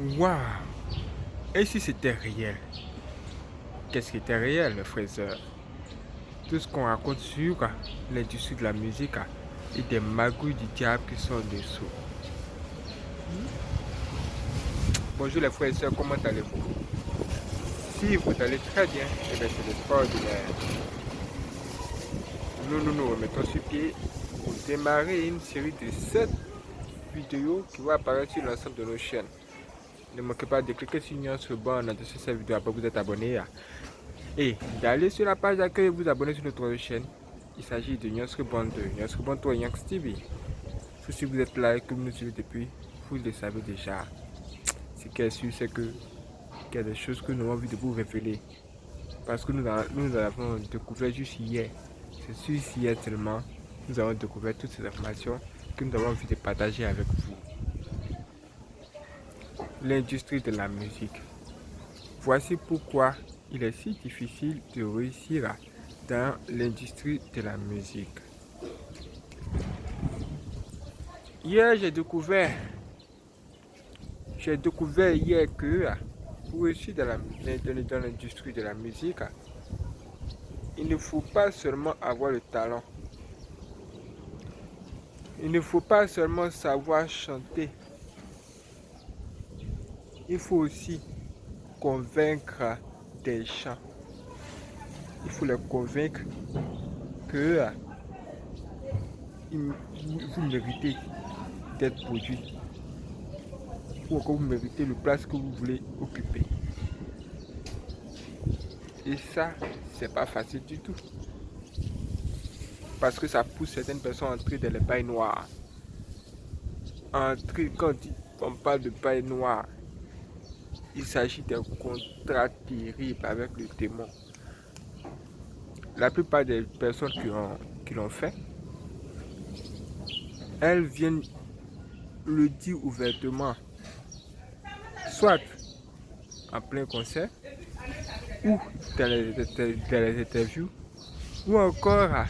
Waouh! Et si c'était réel? Qu'est-ce qui était réel, mes frères et sœurs? Tout ce qu'on raconte sur l'industrie de la musique et des magouilles du diable qui sont en dessous. Bonjour les frères et sœurs, comment allez-vous? Si vous allez très bien, eh bien c'est extraordinaire. Nous nous remettons sur pied pour démarrer une série de 7 vidéos qui vont apparaître sur l'ensemble de nos chaînes. Ne manquez pas de cliquer sur Nuance Bon en dessous de cette vidéo après vous êtes abonné et d'aller sur la page d'accueil et vous abonner sur notre chaîne. Il s'agit de Nuance Bon 2, Nuance Bon 3 Yanks TV. Si vous êtes là et que vous nous suivez depuis, vous le savez déjà. Ce qui est sûr, c'est qu'il y a des choses que nous avons envie de vous révéler. Parce que nous avons découvert juste hier. C'est juste hier seulement. Nous avons découvert toutes ces informations que nous avons envie de partager avec vous. L'industrie de la musique. Voici pourquoi il est si difficile de réussir dans l'industrie de la musique. Hier, j'ai découvert hier que pour réussir dans l'industrie de la musique, il ne faut pas seulement avoir le talent. Il ne faut pas seulement savoir chanter. Il faut aussi convaincre des gens. Il faut les convaincre que vous méritez d'être produit. Ou que vous méritez le place que vous voulez occuper. Et ça, c'est pas facile du tout. Parce que ça pousse certaines personnes à entrer dans les bails noirs. Quand on parle de bails noirs, il s'agit d'un contrat terrible avec le démon. La plupart des personnes qui l'ont fait, elles viennent le dire ouvertement, soit en plein concert, ou dans les interviews, ou encore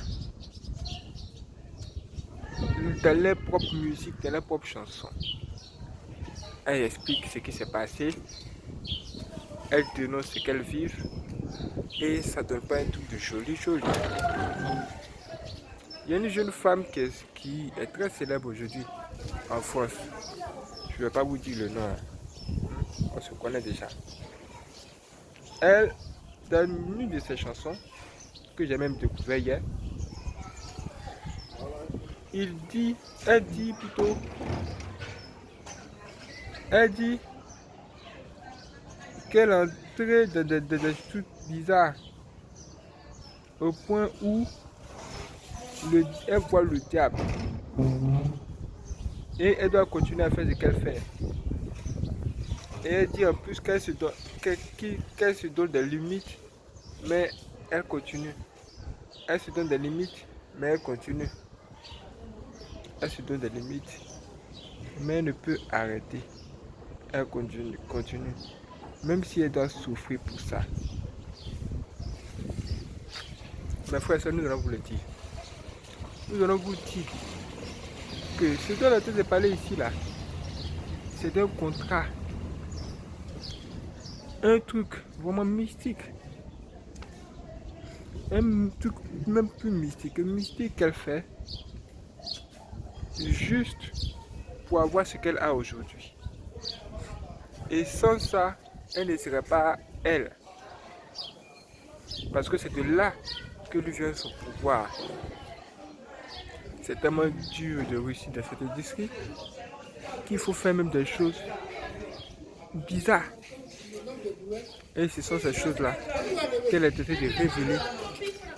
dans les propres musiques, dans les propres chansons. Elles expliquent ce qui s'est passé, elles dénoncent ce qu'elles vivent, et ça donne pas un truc de joli. Il y a une jeune femme qui est très célèbre aujourd'hui en France. Je ne vais pas vous dire le nom, on se connaît déjà. Elle, dans une de ses chansons, que j'ai même découvert hier, elle dit qu'elle est entrée dans des trucs bizarres, au point où elle voit le diable. Et elle doit continuer à faire ce qu'elle fait. Et elle dit en plus qu'elle se donne des limites, mais elle continue. Elle se donne des limites, mais elle continue. Elle se donne des limites, mais elle ne peut arrêter. Elle continue. Même si elle doit souffrir pour ça. Mes frères et sœurs, nous allons vous le dire. Nous allons vous dire que ce dont on est en train de parler ici, là, c'est un contrat. Un truc vraiment mystique. Un truc même plus mystique. Un mystique qu'elle fait juste pour avoir ce qu'elle a aujourd'hui. Et sans ça, elle ne serait pas elle. Parce que c'est de là que lui vient son pouvoir. C'est tellement dur de réussir dans cette industrie qu'il faut faire même des choses bizarres. Et ce sont ces choses-là qu'elle a tenté de révéler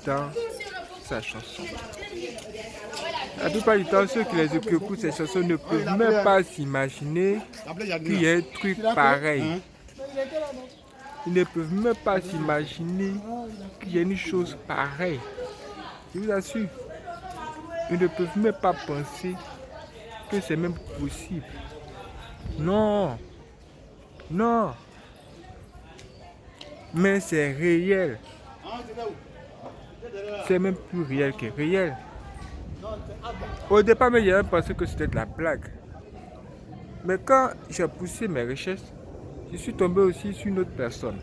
dans sa chanson. La plupart du temps, ceux qui les écoutent ces chansons ne peuvent même pas s'imaginer qu'il y a un truc pareil. Ils ne peuvent même pas s'imaginer qu'il y a une chose pareille. Je vous assure, ils ne peuvent même pas penser que c'est même possible. Non, non, mais c'est réel. C'est même plus réel que réel. Au départ, j'avais pensé que c'était de la blague. Mais quand j'ai poussé mes recherches, je suis tombé aussi sur une autre personne.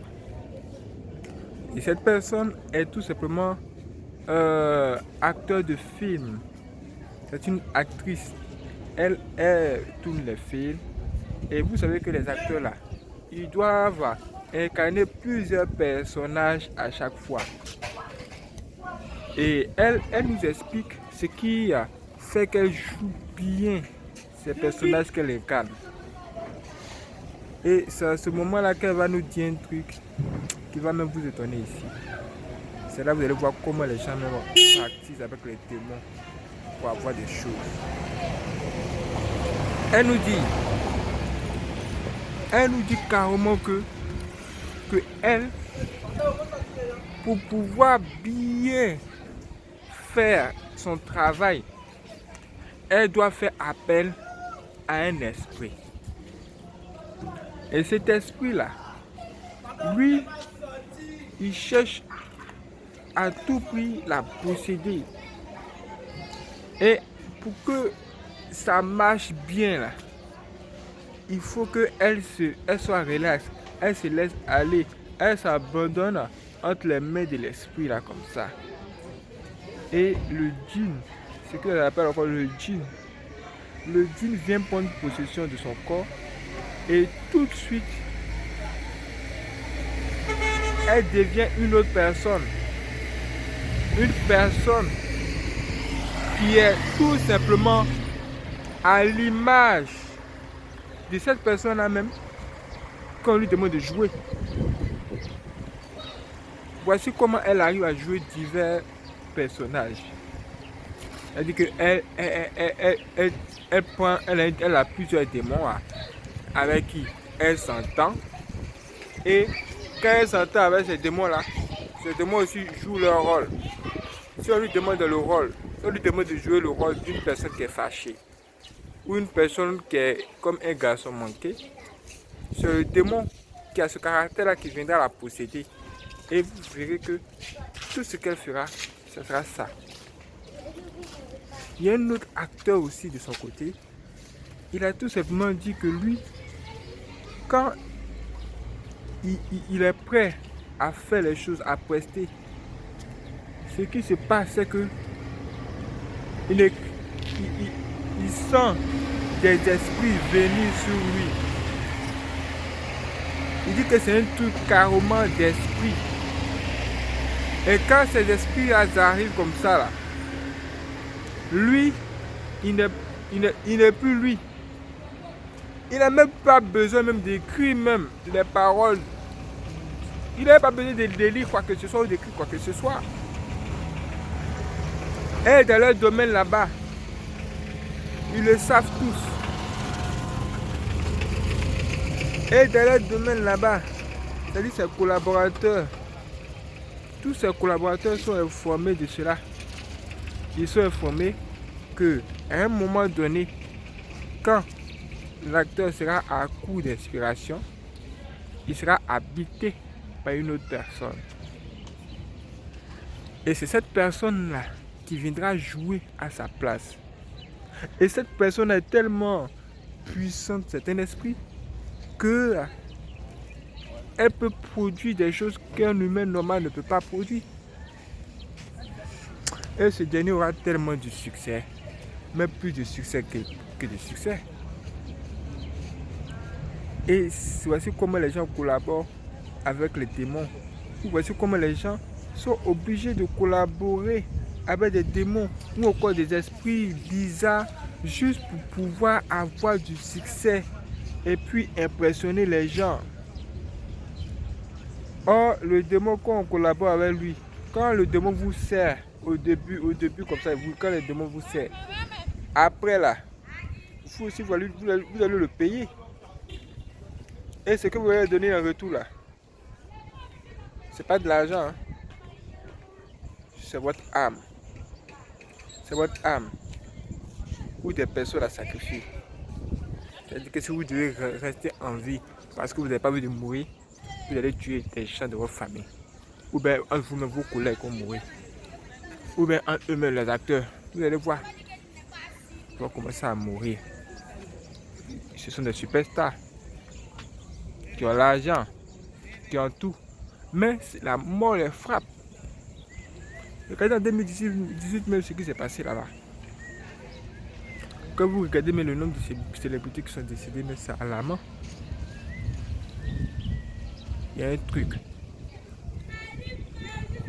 Et cette personne est tout simplement acteur de film. C'est une actrice. Elle tourne les films. Et vous savez que les acteurs là, ils doivent incarner plusieurs personnages à chaque fois. Et elle nous explique ce qui fait qu'elle joue bien ces personnages qu'elle incarne. Et c'est à ce moment-là qu'elle va nous dire un truc qui va même vous étonner ici. C'est là que vous allez voir comment les gens même pratiquent avec les démons pour avoir des choses. Elle nous dit carrément que elle, pour pouvoir bien faire son travail, elle doit faire appel à un esprit. Et cet esprit-là, lui, il cherche à tout prix la posséder. Et pour que ça marche bien, là, il faut qu'elle soit relaxe, elle se laisse aller, elle s'abandonne entre les mains de l'esprit, là, comme ça. Et le djinn, ce qu'on appelle encore le djinn vient prendre possession de son corps et tout de suite, elle devient une autre personne. Une personne qui est tout simplement à l'image de cette personne-là même quand on lui demande de jouer. Voici comment elle arrive à jouer divers personnages. Elle dit qu'elle elle a plusieurs démons avec qui elle s'entend. Et quand elle s'entend avec ces démons-là aussi jouent leur rôle. Si on lui demande le rôle, si on lui demande de jouer le rôle d'une personne qui est fâchée, ou une personne qui est comme un garçon manqué, c'est le démon qui a ce caractère-là qui viendra la posséder. Et vous verrez que tout ce qu'elle fera, ce sera ça. Il y a un autre acteur aussi de son côté. Il a tout simplement dit que lui, quand il est prêt à faire les choses, à prester, ce qui se passe, c'est que il sent des esprits venir sur lui. Il dit que c'est un truc carrément d'esprit. Et quand ces esprits arrivent comme ça, là, lui, il n'est plus lui. Il n'a même pas besoin même d'écrire même les paroles. Il n'a pas besoin de lire quoi que ce soit ou d'écrire quoi que ce soit. Et dans leur domaine là-bas, ils le savent tous. Et dans leur domaine là-bas, c'est-à-dire ses collaborateurs, tous ses collaborateurs sont informés de cela. Ils sont informés qu'à un moment donné, quand l'acteur sera à court d'inspiration, il sera habité par une autre personne. Et c'est cette personne-là qui viendra jouer à sa place. Et cette personne est tellement puissante, c'est un esprit, que elle peut produire des choses qu'un humain normal ne peut pas produire. Et ce dernier aura tellement de succès, même plus de succès que de succès. Et voici comment les gens collaborent avec les démons. Voici comment les gens sont obligés de collaborer avec des démons ou encore des esprits bizarres juste pour pouvoir avoir du succès et puis impressionner les gens. Or, le démon, quand on collabore avec lui, quand le démon vous sert au début comme ça, quand le démon vous sert, après là, vous allez le payer. Et ce que vous allez donner en retour là, c'est pas de l'argent, hein. C'est votre âme. C'est votre âme ou des personnes à sacrifier. C'est-à-dire que si vous devez rester en vie parce que vous n'avez pas envie de mourir, vous allez tuer des gens de votre famille. Ou bien entre vous-même, vos collègues vont mourir. Ou bien entre eux-mêmes, les acteurs. Vous allez voir. Ils vont commencer à mourir. Ce sont des superstars. qui ont l'argent, qui ont tout. Mais la mort les frappe. Regardez en 2018 même ce qui s'est passé là-bas. Quand vous regardez mais le nombre de célébrités qui sont décédées, mais c'est alarmant. Il y a un truc.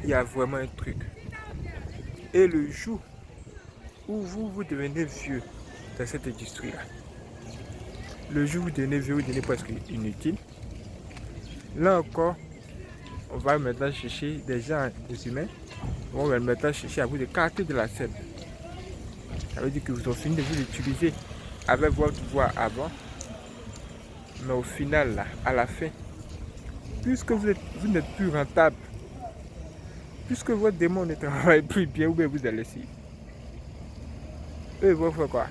Il y a vraiment un truc. Et le jour où vous devenez vieux dans cette industrie-là, le jour où vous devenez vieux, vous devenez presque inutile. Là encore, on va maintenant chercher des gens, des humains. On va maintenant chercher à vous écarter de la scène. Ça veut dire que vous avez fini de vous utiliser avec votre voix avant. Mais au final, là, à la fin, puisque vous n'êtes plus rentable, puisque votre démon ne travaille plus bien, ou bien vous allez laisser. Eux, ils vont faire quoi?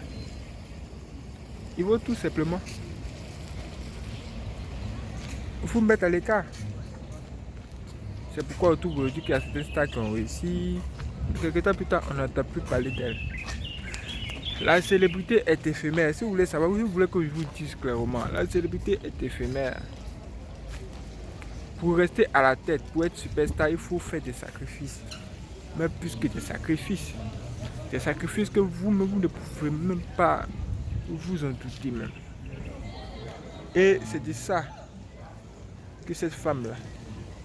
Ils vont tout simplement vous mettre à l'écart. C'est pourquoi autour aujourd'hui qu'il y a certains stars qui ont réussi. Quelque temps plus tard, on n'entend plus parler d'elle. La célébrité est éphémère. Si vous voulez savoir, si vous voulez que je vous dise clairement, la célébrité est éphémère. Pour rester à la tête, pour être superstar, il faut faire des sacrifices. Mais plus que des sacrifices. Des sacrifices que vous-même, vous ne pouvez même pas vous en douter même. Et c'est de ça que cette femme-là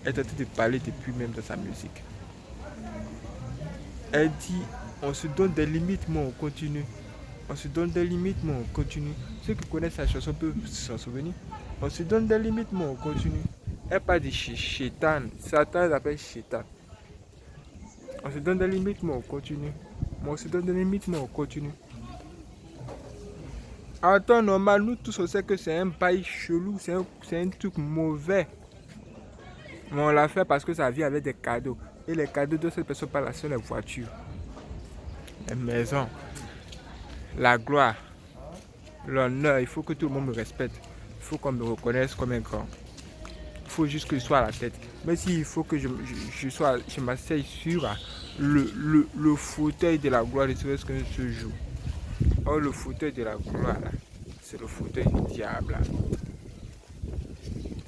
est en train de parler depuis même dans sa musique. Elle dit, on se donne des limites, mais on continue. On se donne des limites, mais on continue. Ceux qui connaissent sa chanson peuvent s'en souvenir. On se donne des limites, mais on continue. Elle parle de Chétan. Satan l'appelle Chétan. On se donne des limites, mais on continue. On se donne des limites, mais on continue. En temps normal, nous tous on sait que c'est un bail chelou, c'est un truc mauvais. Mais on l'a fait parce que ça vient avec des cadeaux. Et les cadeaux de cette personne par la seule voiture, les maisons, la gloire, l'honneur. Il faut que tout le monde me respecte. Il faut qu'on me reconnaisse comme un grand. Il faut juste que je sois à la tête. Mais s'il faut que je m'asseye sur le fauteuil de la gloire, ne serait-ce que ce jour. Or, le fauteuil de la gloire, c'est le fauteuil du diable.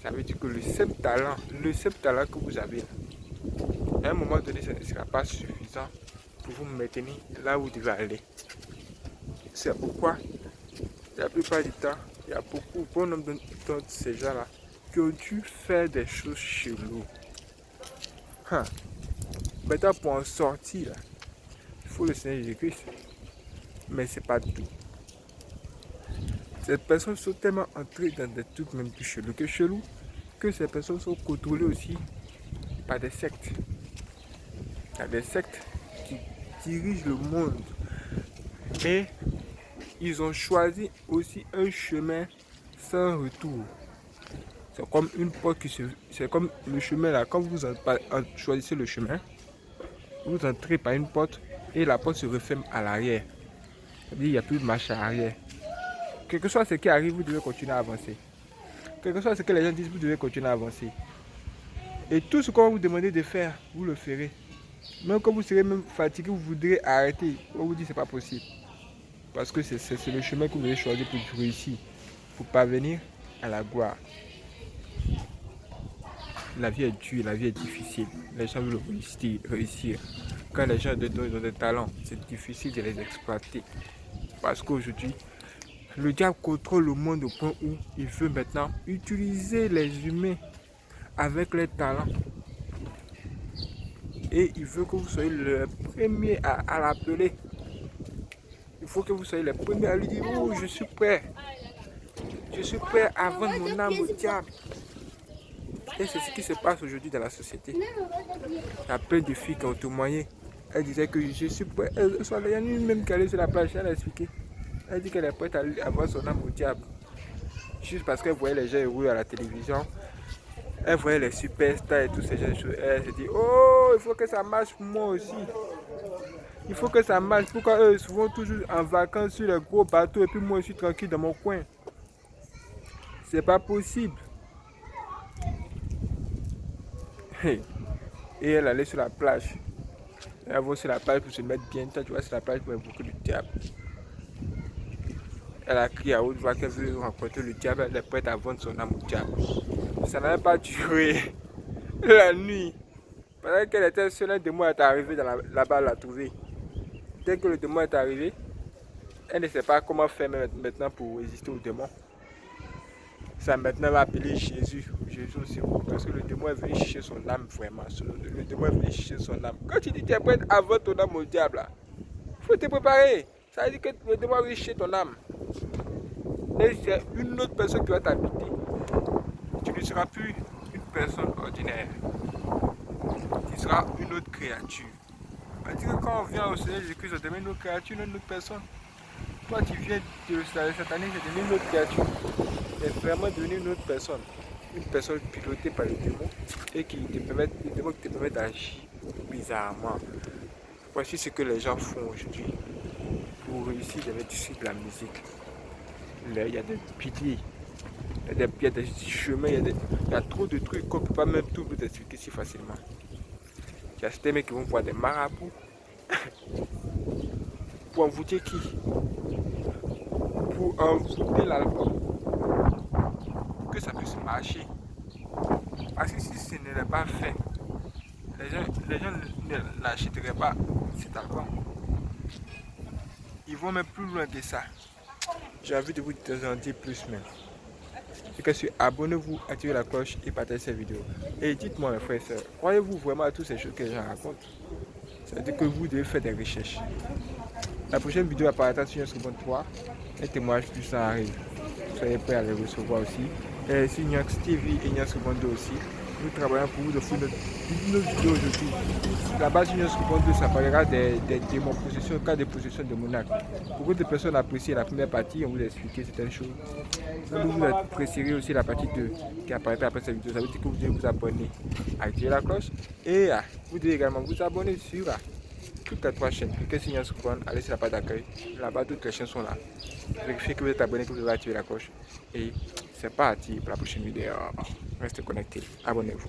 Ça veut dire que le seul talent que vous avez, à un moment donné, ça ne sera pas suffisant pour vous maintenir là où vous devez aller. C'est pourquoi, la plupart du temps, il y a bon nombre de ces gens-là qui ont dû faire des choses cheloues. Maintenant, pour en sortir, il faut le Seigneur Jésus-Christ. Mais c'est pas tout. Ces personnes sont tellement entrées dans des trucs même plus chelous que ces personnes sont contrôlées aussi par des sectes. Il y a des sectes qui dirigent le monde. Et ils ont choisi aussi un chemin sans retour. C'est comme une porte c'est comme le chemin là. Quand vous choisissez le chemin, vous entrez par une porte et la porte se referme à l'arrière. C'est-à-dire qu'il n'y a plus de marche à arrière. Quel que soit ce qui arrive, vous devez continuer à avancer. Quel que soit ce que les gens disent, vous devez continuer à avancer. Et tout ce qu'on va vous demander de faire, vous le ferez. Même quand vous serez même fatigué, vous voudrez arrêter. On vous dit que ce n'est pas possible. Parce que c'est le chemin que vous avez choisi pour réussir. Pour parvenir à la gloire. La vie est dure, la vie est difficile. Les gens veulent réussir. Quand les gens ont des talents, c'est difficile de les exploiter. Parce qu'aujourd'hui, le diable contrôle le monde au point où il veut maintenant utiliser les humains avec leurs talents. Et il veut que vous soyez le premier à l'appeler. Il faut que vous soyez les premiers à lui dire, oh, je suis prêt. Je suis prêt à vendre mon âme au diable. Et c'est ce qui se passe aujourd'hui dans la société. Il y a plein de filles qui ont témoigné. Elle disait que je suis prêt. Il y en a une même qui allait sur la plage, elle a expliqué. Elle dit qu'elle est prête à vendre son âme au diable. Juste parce qu'elle voyait les gens heureux à la télévision. Elle voyait les superstars et tous ces gens de choses. Elle s'est dit, oh, il faut que ça marche pour moi aussi. Il faut que ça marche. Pourquoi eux vont toujours en vacances sur les gros bateaux et puis moi je suis tranquille dans mon coin? C'est pas possible. Et elle allait sur la plage. Elle va sur la plage pour se mettre bien. Toi, tu vas sur la plage pour invoquer le diable. Elle a crié à haute voix qu'elle veut rencontrer le diable. Elle est prête à vendre son âme au diable. Ça n'a même pas duré la nuit. Pendant qu'elle était seule, un démon est arrivé là-bas, l'a trouvé. Dès que le démon est arrivé, elle ne sait pas comment faire maintenant pour résister au démon. Ça maintenant va appeler Jésus. Jésus aussi, parce que le démon est venu chercher son âme vraiment. Le démon est venu chercher son âme. Quand tu dis que tu es prêt à vendre ton âme au diable, il faut te préparer. Ça veut dire que le démon va chercher ton âme. Et c'est une autre personne qui va t'habiter. Tu ne seras plus une personne ordinaire. Tu seras une autre créature. C'est-à-dire que quand on vient au Seigneur Jésus-Christ, on devient une autre créature, une autre personne. Toi, tu viens de cette année, c'est devenu une autre créature. C'est vraiment devenu une autre personne. Une personne pilotée par le démon et qui te permet d'agir bizarrement. Voici ce que les gens font aujourd'hui pour réussir dans l'industrie de la musique. Il y a des piliers, il y a des chemins, il y a trop de trucs qu'on ne peut pas même tout vous expliquer si facilement. Il y a ces mecs qui vont voir des marabouts pour envoûter qui? Pour envoûter l'album. Pour que ça puisse marcher. Parce que si ce n'est pas fait, les gens ne l'achèteraient pas cet album. Ils vont même plus loin que ça. J'ai envie de vous en dire plus même. C'est que abonnez-vous, activez la cloche et partagez cette vidéo. Et dites-moi mes frères et sœurs, croyez-vous vraiment à toutes ces choses que les gens racontent? C'est-à-dire que vous devez faire des recherches. La prochaine vidéo apparaîtra sur Seconde 3. Un témoignage puissant arrive. Soyez prêts à les recevoir aussi. Et sur Nyax TV et Nyax Seconde 2 aussi. Nous travaillons pour vous offrir nos vidéos aujourd'hui. Là-bas, sur Nyax Seconde 2, ça parlera des démons-possessions, cas de possession démoniaque. Beaucoup de personnes apprécient la première partie, on vous a expliqué certaines choses. Nous vous apprécierez aussi la partie 2 qui apparaîtra après cette vidéo. Ça veut dire que vous devez vous abonner, activer la cloche et vous devez également vous abonner sur toutes les 3 chaînes. Cliquez sur Nyax Seconde, allez sur la page d'accueil. Là-bas, toutes les chaînes sont là. Vérifiez que vous êtes abonné, que vous devez activer la cloche. Et c'est parti pour la prochaine vidéo. Restez connectés, abonnez-vous.